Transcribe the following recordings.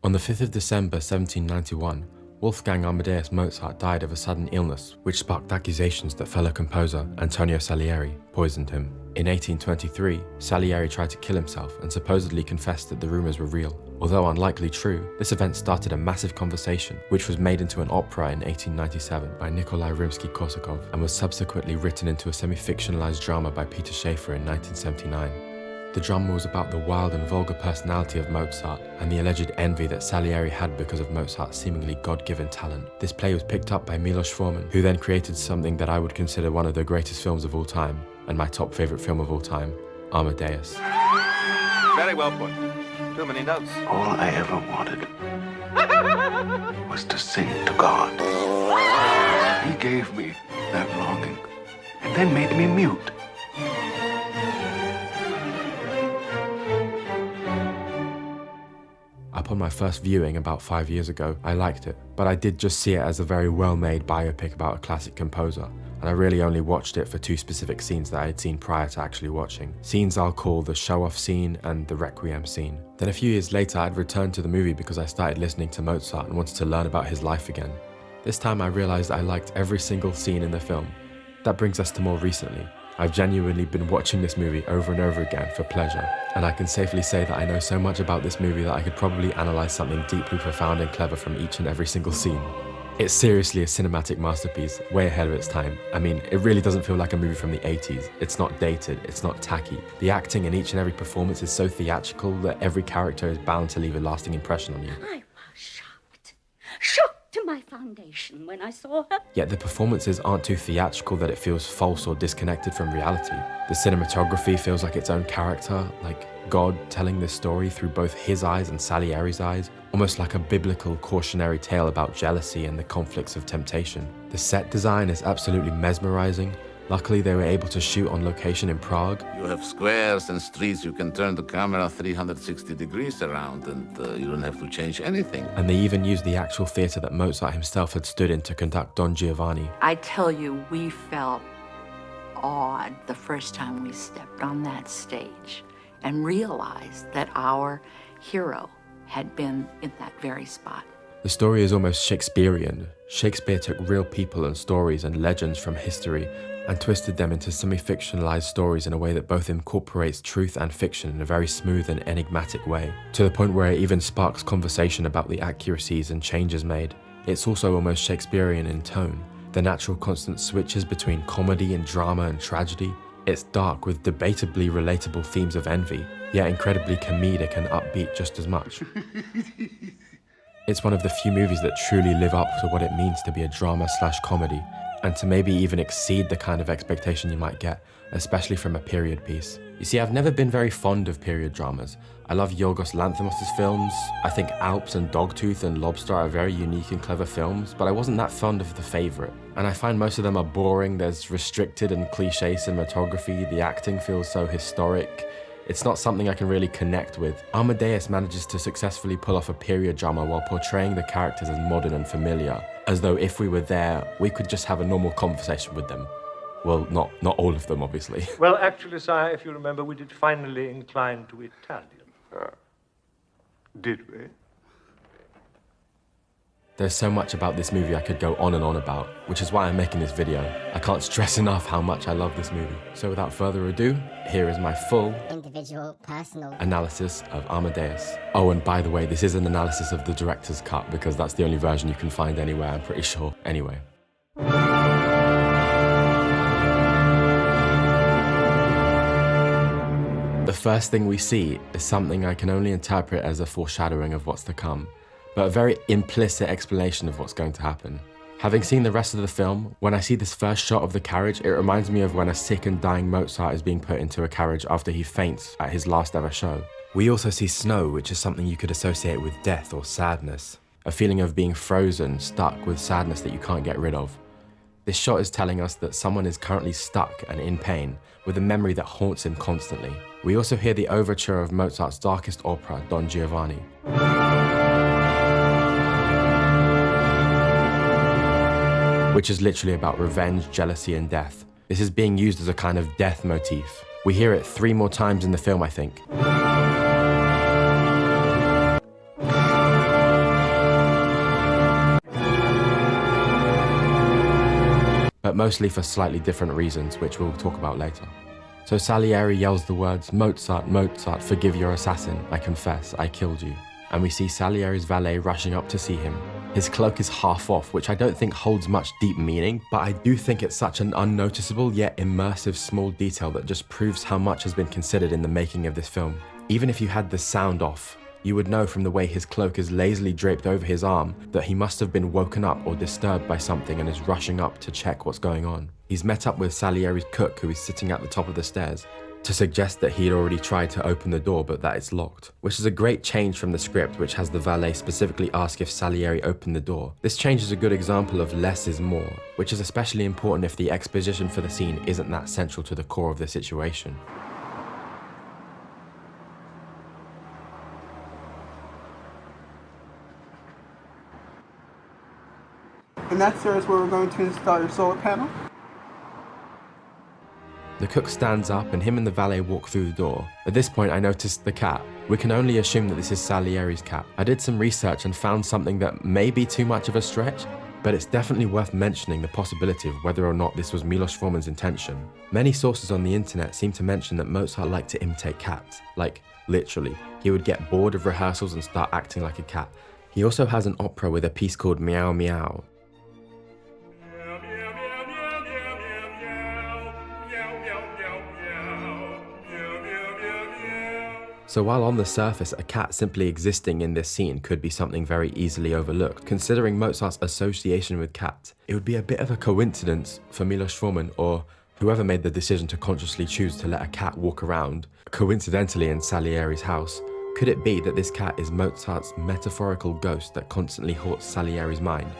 On the 5th of December 1791, Wolfgang Amadeus Mozart died of a sudden illness, which sparked accusations that fellow composer Antonio Salieri poisoned him. In 1823, Salieri tried to kill himself and supposedly confessed that the rumors were real. Although unlikely true, this event started a massive conversation, which was made into an opera in 1897 by Nikolai Rimsky-Korsakov and was subsequently written into a semi-fictionalized drama by Peter Shaffer in 1979. The drama was about the wild and vulgar personality of Mozart and the alleged envy that Salieri had because of Mozart's seemingly God-given talent. This play was picked up by Milos Forman, who then created something that I would consider one of the greatest films of all time, and my top favorite film of all time, Amadeus. Very well put. Too many notes. All I ever wanted was to sing to God. He gave me that longing and then made me mute. Upon my first viewing about 5 years ago, I liked it, but I did just see it as a very well-made biopic about a classic composer, and I really only watched it for two specific scenes that I had seen prior to actually watching. Scenes I'll call the show-off scene and the Requiem scene. Then a few years later, I'd returned to the movie because I started listening to Mozart and wanted to learn about his life again. This time I realized I liked every single scene in the film. That brings us to more recently. I've genuinely been watching this movie over and over again for pleasure, and I can safely say that I know so much about this movie that I could probably analyze something deeply profound and clever from each and every single scene. It's seriously a cinematic masterpiece, way ahead of its time. I mean, it really doesn't feel like a movie from the 80s. It's not dated, it's not tacky. The acting in each and every performance is so theatrical that every character is bound to leave a lasting impression on you. I was shocked to my foundation when I saw her. Yet the performances aren't too theatrical that it feels false or disconnected from reality. The cinematography feels like its own character, like God telling this story through both his eyes and Salieri's eyes, almost like a biblical cautionary tale about jealousy and the conflicts of temptation. The set design is absolutely mesmerizing. Luckily, they were able to shoot on location in Prague. You have squares and streets. You can turn the camera 360 degrees around and you don't have to change anything. And they even used the actual theatre that Mozart himself had stood in to conduct Don Giovanni. I tell you, we felt awed the first time we stepped on that stage and realized that our hero had been in that very spot. The story is almost Shakespearean. Shakespeare took real people and stories and legends from history and twisted them into semi-fictionalized stories in a way that both incorporates truth and fiction in a very smooth and enigmatic way, to the point where it even sparks conversation about the accuracies and changes made. It's also almost Shakespearean in tone. The natural constant switches between comedy and drama and tragedy. It's dark with debatably relatable themes of envy, yet incredibly comedic and upbeat just as much. It's one of the few movies that truly live up to what it means to be a drama/comedy, and to maybe even exceed the kind of expectation you might get, especially from a period piece. You see, I've never been very fond of period dramas. I love Yorgos Lanthimos' films. I think Alps and Dogtooth and Lobster are very unique and clever films, but I wasn't that fond of The Favourite. And I find most of them are boring. There's restricted and cliché cinematography. The acting feels so historic. It's not something I can really connect with. Amadeus manages to successfully pull off a period drama while portraying the characters as modern and familiar, as though if we were there, we could just have a normal conversation with them. Well, not all of them, obviously. Well, actually, sire, if you remember, we did finally incline to Italian. Did we? There's so much about this movie I could go on and on about, which is why I'm making this video. I can't stress enough how much I love this movie. So without further ado, here is my full, individual, personal analysis of Amadeus. Oh, and by the way, this is an analysis of the director's cut because that's the only version you can find anywhere, I'm pretty sure. Anyway. The first thing we see is something I can only interpret as a foreshadowing of what's to come, but a very implicit explanation of what's going to happen. Having seen the rest of the film, when I see this first shot of the carriage, it reminds me of when a sick and dying Mozart is being put into a carriage after he faints at his last ever show. We also see snow, which is something you could associate with death or sadness, a feeling of being frozen, stuck with sadness that you can't get rid of. This shot is telling us that someone is currently stuck and in pain, with a memory that haunts him constantly. We also hear the overture of Mozart's darkest opera, Don Giovanni. Which is literally about revenge, jealousy, and death. This is being used as a kind of death motif. We hear it 3 more times in the film, I think. but mostly for slightly different reasons, which we'll talk about later. So Salieri yells the words, "Mozart, Mozart, forgive your assassin, I confess, I killed you." And we see Salieri's valet rushing up to see him. His cloak is half off, which I don't think holds much deep meaning, but I do think it's such an unnoticeable yet immersive small detail that just proves how much has been considered in the making of this film. Even if you had the sound off, you would know from the way his cloak is lazily draped over his arm that he must have been woken up or disturbed by something and is rushing up to check what's going on. He's met up with Salieri's cook, who is sitting at the top of the stairs, to suggest that he'd already tried to open the door but that it's locked, which is a great change from the script, which has the valet specifically ask if Salieri opened the door. This change is a good example of less is more, which is especially important if the exposition for the scene isn't that central to the core of the situation. And that, sir, is where we're going to install your solar panel? The cook stands up and him and the valet walk through the door. At this point I noticed the cat. We can only assume that this is Salieri's cat. I did some research and found something that may be too much of a stretch, but it's definitely worth mentioning the possibility of whether or not this was Milos Forman's intention. Many sources on the internet seem to mention that Mozart liked to imitate cats. Like, literally. He would get bored of rehearsals and start acting like a cat. He also has an opera with a piece called Meow Meow. So while on the surface a cat simply existing in this scene could be something very easily overlooked, considering Mozart's association with cats, it would be a bit of a coincidence for Milos Forman or whoever made the decision to consciously choose to let a cat walk around, coincidentally in Salieri's house. Could it be that this cat is Mozart's metaphorical ghost that constantly haunts Salieri's mind?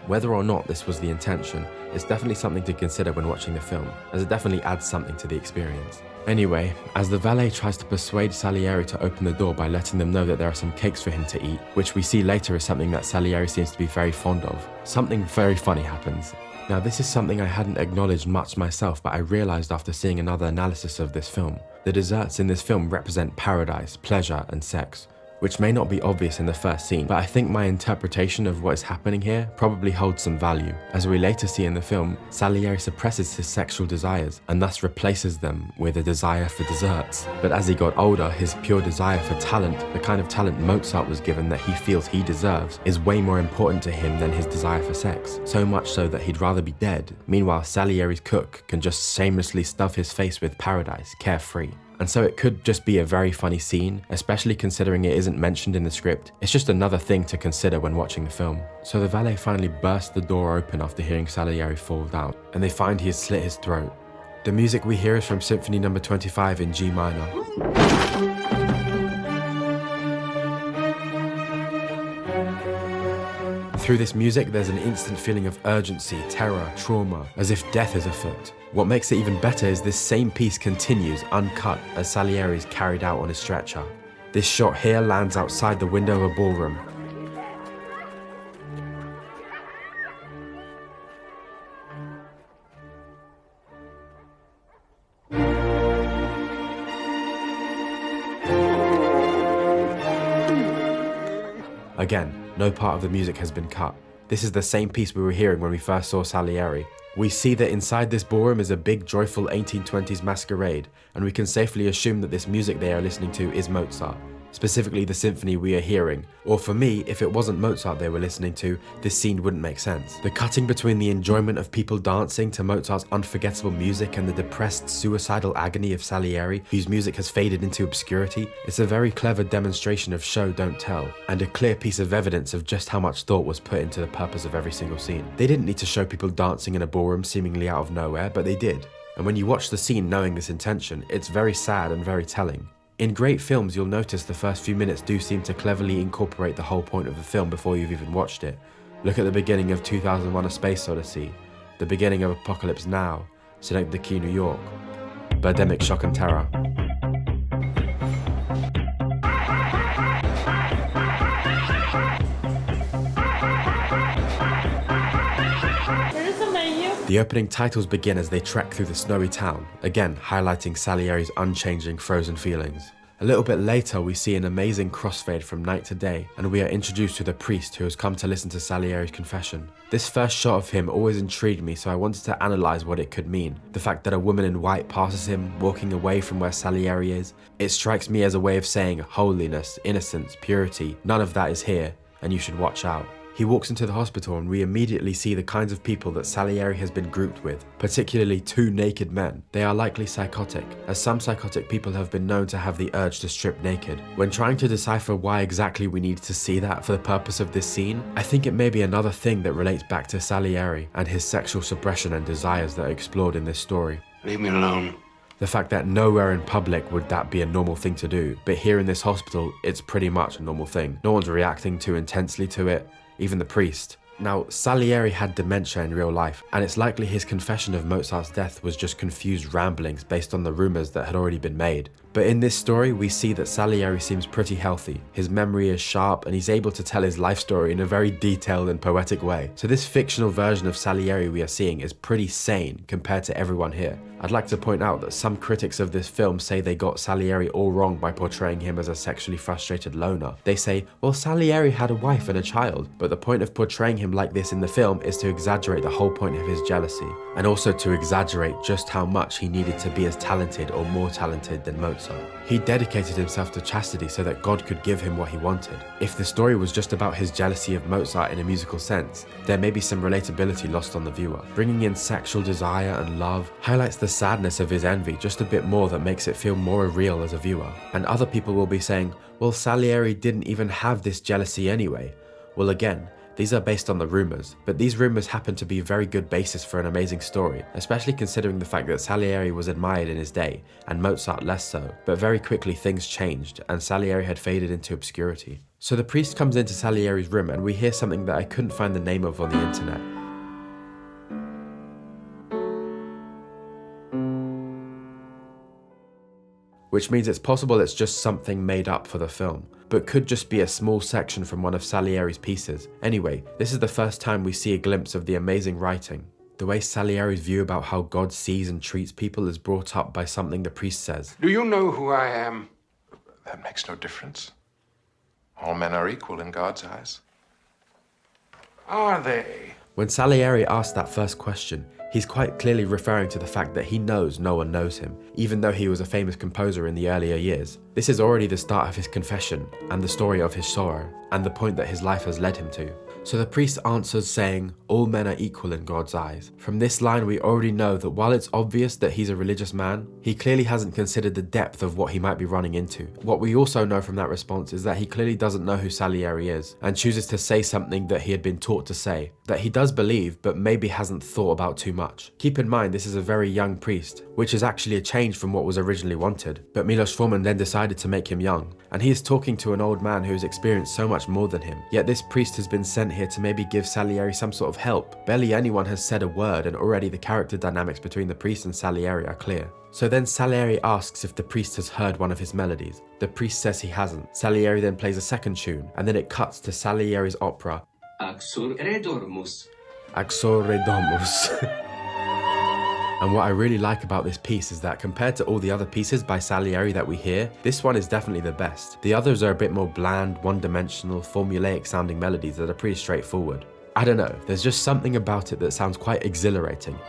Whether or not this was the intention, it's definitely something to consider when watching the film, as it definitely adds something to the experience. Anyway, as the valet tries to persuade Salieri to open the door by letting them know that there are some cakes for him to eat, which we see later is something that Salieri seems to be very fond of, something very funny happens. Now this is something I hadn't acknowledged much myself, but I realised after seeing another analysis of this film. The desserts in this film represent paradise, pleasure and sex, which may not be obvious in the first scene, but I think my interpretation of what is happening here probably holds some value. As we later see in the film, Salieri suppresses his sexual desires and thus replaces them with a desire for desserts. But as he got older, his pure desire for talent, the kind of talent Mozart was given that he feels he deserves, is way more important to him than his desire for sex. So much so that he'd rather be dead. Meanwhile, Salieri's cook can just shamelessly stuff his face with paradise, carefree. And so it could just be a very funny scene, especially considering it isn't mentioned in the script. It's just another thing to consider when watching the film. So the valet finally bursts the door open after hearing Salieri fall down, and they find he has slit his throat. The music we hear is from Symphony No. 25 in G minor. Through this music, there's an instant feeling of urgency, terror, trauma, as if death is afoot. What makes it even better is this same piece continues uncut as Salieri is carried out on his stretcher. This shot here lands outside the window of a ballroom. Again, no part of the music has been cut. This is the same piece we were hearing when we first saw Salieri. We see that inside this ballroom is a big joyful 1820s masquerade, and we can safely assume that this music they are listening to is Mozart, specifically the symphony we are hearing. Or for me, if it wasn't Mozart they were listening to, this scene wouldn't make sense. The cutting between the enjoyment of people dancing to Mozart's unforgettable music and the depressed, suicidal agony of Salieri, whose music has faded into obscurity, is a very clever demonstration of show don't tell, and a clear piece of evidence of just how much thought was put into the purpose of every single scene. They didn't need to show people dancing in a ballroom seemingly out of nowhere, but they did. And when you watch the scene knowing this intention, it's very sad and very telling. In great films, you'll notice the first few minutes do seem to cleverly incorporate the whole point of the film before you've even watched it. Look at the beginning of 2001: A Space Odyssey, the beginning of Apocalypse Now, Synecdoche, New York, Birdemic Shock and Terror. The opening titles begin as they trek through the snowy town, again highlighting Salieri's unchanging frozen feelings. A little bit later, we see an amazing crossfade from night to day, and we are introduced to the priest who has come to listen to Salieri's confession. This first shot of him always intrigued me, so I wanted to analyze what it could mean. The fact that a woman in white passes him, walking away from where Salieri is, it strikes me as a way of saying holiness, innocence, purity, none of that is here, and you should watch out. He walks into the hospital and we immediately see the kinds of people that Salieri has been grouped with, particularly 2 naked men. They are likely psychotic, as some psychotic people have been known to have the urge to strip naked. When trying to decipher why exactly we needed to see that for the purpose of this scene, I think it may be another thing that relates back to Salieri and his sexual suppression and desires that are explored in this story. Leave me alone. The fact that nowhere in public would that be a normal thing to do, but here in this hospital, it's pretty much a normal thing. No one's reacting too intensely to it. Even the priest. Now, Salieri had dementia in real life, and it's likely his confession of Mozart's death was just confused ramblings based on the rumors that had already been made. But in this story, we see that Salieri seems pretty healthy. His memory is sharp, and he's able to tell his life story in a very detailed and poetic way. So this fictional version of Salieri we are seeing is pretty sane compared to everyone here. I'd like to point out that some critics of this film say they got Salieri all wrong by portraying him as a sexually frustrated loner. They say, well, Salieri had a wife and a child, but the point of portraying him like this in the film is to exaggerate the whole point of his jealousy, and also to exaggerate just how much he needed to be as talented or more talented than Mozart. He dedicated himself to chastity so that God could give him what he wanted. If the story was just about his jealousy of Mozart in a musical sense, there may be some relatability lost on the viewer. Bringing in sexual desire and love highlights the sadness of his envy just a bit more, that makes it feel more real as a viewer. And other people will be saying, well, Salieri didn't even have this jealousy anyway. Well, again, these are based on the rumors, but these rumors happen to be a very good basis for an amazing story, especially considering the fact that Salieri was admired in his day, and Mozart less so. But very quickly things changed, and Salieri had faded into obscurity. So the priest comes into Salieri's room, and we hear something that I couldn't find the name of on the internet. Which means it's possible it's just something made up for the film, but could just be a small section from one of Salieri's pieces. Anyway, this is the first time we see a glimpse of the amazing writing. The way Salieri's view about how God sees and treats people is brought up by something the priest says. Do you know who I am? That makes no difference. All men are equal in God's eyes. Are they? When Salieri asked that first question, he's quite clearly referring to the fact that he knows no one knows him, even though he was a famous composer in the earlier years. This is already the start of his confession, and the story of his sorrow, and the point that his life has led him to. So the priest answers saying, all men are equal in God's eyes. From this line we already know that while it's obvious that he's a religious man, he clearly hasn't considered the depth of what he might be running into. What we also know from that response is that he clearly doesn't know who Salieri is, and chooses to say something that he had been taught to say, that he does believe but maybe hasn't thought about too much. Keep in mind this is a very young priest, which is actually a change from what was originally wanted, but Milos Forman then decided to make him young, and he is talking to an old man who has experienced so much more than him. Yet this priest has been sent here to maybe give Salieri some sort of help. Barely anyone has said a word, and already the character dynamics between the priest and Salieri are clear. So then Salieri asks if the priest has heard one of his melodies. The priest says he hasn't. Salieri then plays a second tune, and then it cuts to Salieri's opera, Axor Redormus. Axor Redormus. And what I really like about this piece is that compared to all the other pieces by Salieri that we hear, this one is definitely the best. The others are a bit more bland, one-dimensional, formulaic sounding melodies that are pretty straightforward. I don't know, there's just something about it that sounds quite exhilarating.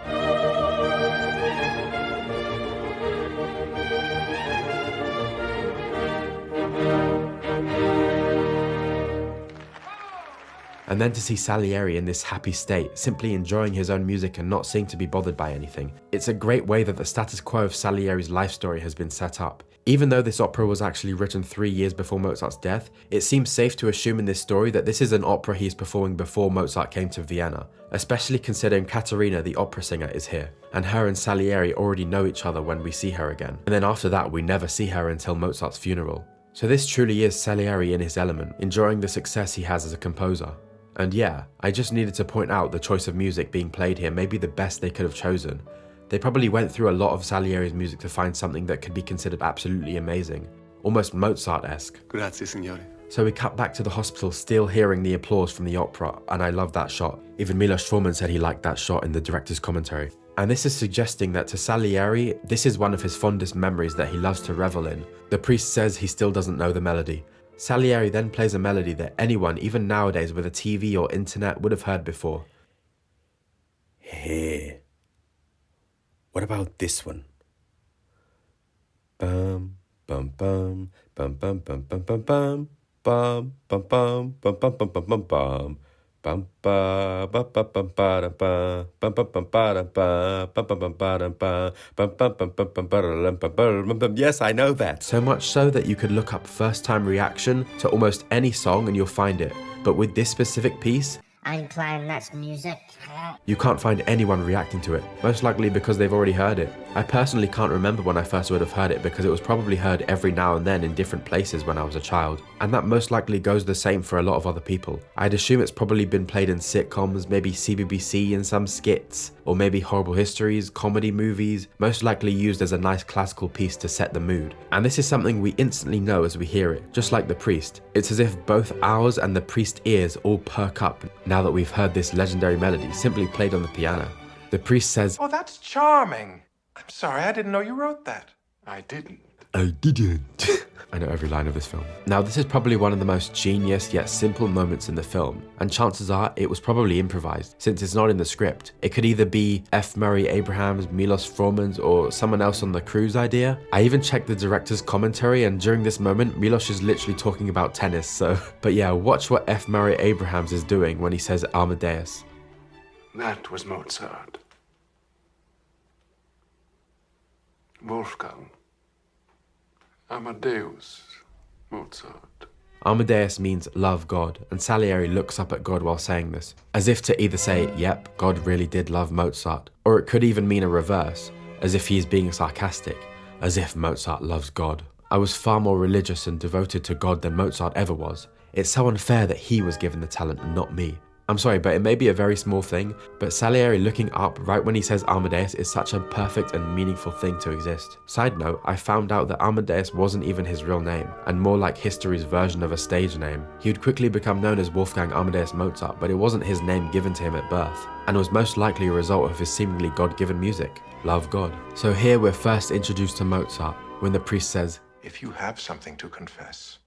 And then to see Salieri in this happy state, simply enjoying his own music and not seeming to be bothered by anything. It's a great way that the status quo of Salieri's life story has been set up. Even though this opera was actually written 3 years before Mozart's death, it seems safe to assume in this story that this is an opera he is performing before Mozart came to Vienna, especially considering Katharina, the opera singer, is here, and her and Salieri already know each other when we see her again. And then after that, we never see her until Mozart's funeral. So this truly is Salieri in his element, enjoying the success he has as a composer. And yeah, I just needed to point out the choice of music being played here may be the best they could have chosen. They probably went through a lot of Salieri's music to find something that could be considered absolutely amazing, almost Mozart-esque. Grazie, signore. So we cut back to the hospital, still hearing the applause from the opera, and I love that shot. Even Milos Forman said he liked that shot in the director's commentary. And this is suggesting that to Salieri, this is one of his fondest memories that he loves to revel in. The priest says he still doesn't know the melody. Salieri then plays a melody that anyone, even nowadays with a TV or internet, would have heard before. Hey, what about this one? Bum, bum, bum, bum, bum, bum, bum, bum, bum, bum, bum, bum, bum, bum, bum, bum, bum, bum. Bum ba ba ba bum ba da ba bum bum bum ba da ba bum bum bum ba da ba bum bum bum bum bum ba da bum bum. Yes, I know that. So much so that you could look up first-time reaction to almost any song and you'll find it. But with this specific piece, I'm playing this music. you can't find anyone reacting to it, most likely because they've already heard it. I personally can't remember when I first would have heard it because it was probably heard every now and then in different places when I was a child, and that most likely goes the same for a lot of other people. I'd assume it's probably been played in sitcoms, maybe CBBC in some skits, or maybe Horrible Histories, comedy movies, most likely used as a nice classical piece to set the mood. And this is something we instantly know as we hear it, just like the priest. It's as if both ours and the priest's ears all perk up now that we've heard this legendary melody simply played on the piano. The priest says, Oh, that's charming. I'm sorry, I didn't know you wrote that. I didn't. I didn't. I know every line of this film. Now, this is probably one of the most genius yet simple moments in the film, and chances are it was probably improvised, since it's not in the script. It could either be F. Murray Abraham's, Milos Forman's, or someone else on the crew's idea. I even checked the director's commentary, and during this moment, Milos is literally talking about tennis, so... But yeah, watch what F. Murray Abrahams is doing when he says Amadeus. That was Mozart. Wolfgang. Amadeus. Mozart. Amadeus means love God, and Salieri looks up at God while saying this, as if to either say, yep, God really did love Mozart, or it could even mean a reverse, as if he's being sarcastic, as if Mozart loves God. I was far more religious and devoted to God than Mozart ever was. It's so unfair that he was given the talent and not me. I'm sorry, but it may be a very small thing, but Salieri looking up right when he says Amadeus is such a perfect and meaningful thing to exist. Side note, I found out that Amadeus wasn't even his real name, and more like history's version of a stage name. He would quickly become known as Wolfgang Amadeus Mozart, but it wasn't his name given to him at birth, and was most likely a result of his seemingly God-given music. Love God. So here we're first introduced to Mozart, when the priest says, If you have something to confess,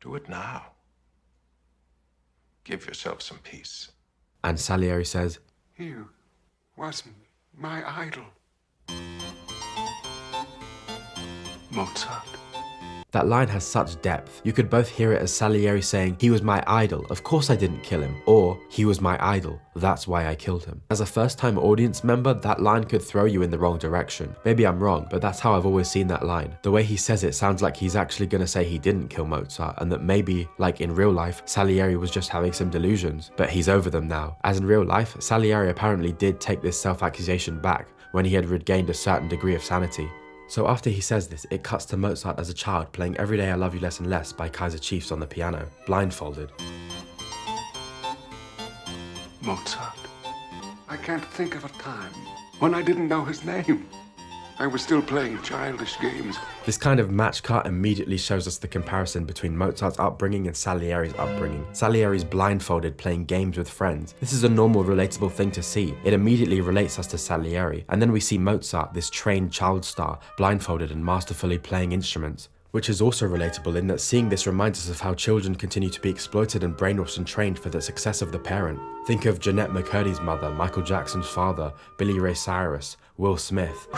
do it now. Give yourself some peace. And Salieri says, He wasn't my idol. Mozart. That line has such depth. You could both hear it as Salieri saying, he was my idol, of course I didn't kill him, or he was my idol, that's why I killed him. As a first-time audience member, that line could throw you in the wrong direction. Maybe I'm wrong, but that's how I've always seen that line. The way he says it sounds like he's actually gonna say he didn't kill Mozart, and that maybe, like in real life, Salieri was just having some delusions, but he's over them now. As in real life, Salieri apparently did take this self-accusation back when he had regained a certain degree of sanity. So after he says this, it cuts to Mozart as a child playing Every Day I Love You Less and Less by Kaiser Chiefs on the piano, blindfolded. Mozart. I can't think of a time when I didn't know his name. I was still playing childish games. This kind of match cut immediately shows us the comparison between Mozart's upbringing and Salieri's upbringing. Salieri's blindfolded playing games with friends. This is a normal, relatable thing to see. It immediately relates us to Salieri. And then we see Mozart, this trained child star, blindfolded and masterfully playing instruments. Which is also relatable in that seeing this reminds us of how children continue to be exploited and brainwashed and trained for the success of the parent. Think of Jeanette McCurdy's mother, Michael Jackson's father, Billy Ray Cyrus, Will Smith.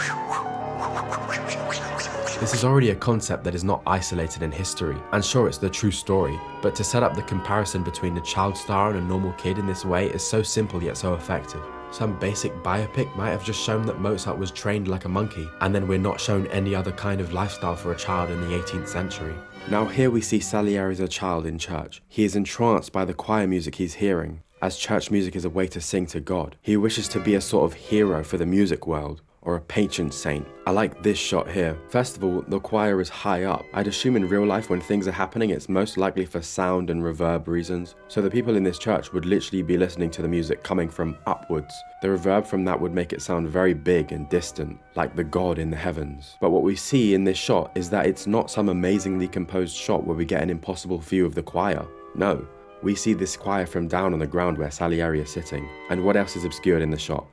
This is already a concept that is not isolated in history, and sure, it's the true story, but to set up the comparison between a child star and a normal kid in this way is so simple yet so effective. Some basic biopic might have just shown that Mozart was trained like a monkey, and then we're not shown any other kind of lifestyle for a child in the 18th century. Now here we see Salieri as a child in church. He is entranced by the choir music he's hearing, as church music is a way to sing to God. He wishes to be a sort of hero for the music world, or a patron saint. I like this shot here. First of all, the choir is high up. I'd assume in real life when things are happening, it's most likely for sound and reverb reasons. So the people in this church would literally be listening to the music coming from upwards. The reverb from that would make it sound very big and distant, like the God in the heavens. But what we see in this shot is that it's not some amazingly composed shot where we get an impossible view of the choir. No, we see this choir from down on the ground where Salieri is sitting. And what else is obscured in the shot?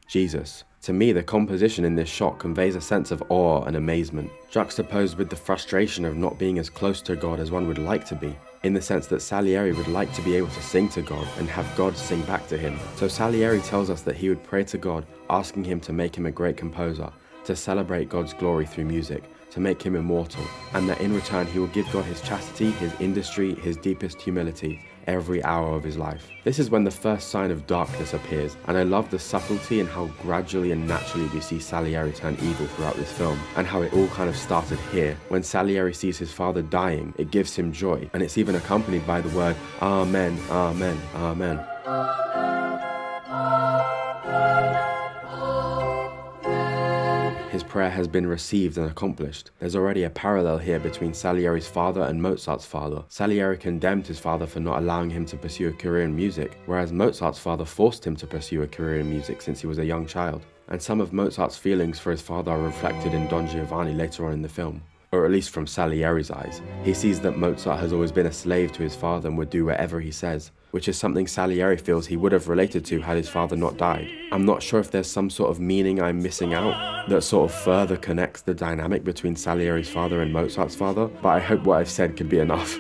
Jesus. To me, the composition in this shot conveys a sense of awe and amazement, juxtaposed with the frustration of not being as close to God as one would like to be, in the sense that Salieri would like to be able to sing to God and have God sing back to him. So Salieri tells us that he would pray to God, asking him to make him a great composer, to celebrate God's glory through music, to make him immortal, and that in return he will give God his chastity, his industry, his deepest humility, every hour of his life. This is when the first sign of darkness appears, and I love the subtlety and how gradually and naturally we see Salieri turn evil throughout this film, and how it all kind of started here. When Salieri sees his father dying, it gives him joy, and it's even accompanied by the word Amen, Amen, Amen. His prayer has been received and accomplished. There's already a parallel here between Salieri's father and Mozart's father. Salieri condemned his father for not allowing him to pursue a career in music, whereas Mozart's father forced him to pursue a career in music since he was a young child. And some of Mozart's feelings for his father are reflected in Don Giovanni later on in the film. Or at least from Salieri's eyes. He sees that Mozart has always been a slave to his father and would do whatever he says, which is something Salieri feels he would have related to had his father not died. I'm not sure if there's some sort of meaning I'm missing out that sort of further connects the dynamic between Salieri's father and Mozart's father, but I hope what I've said could be enough.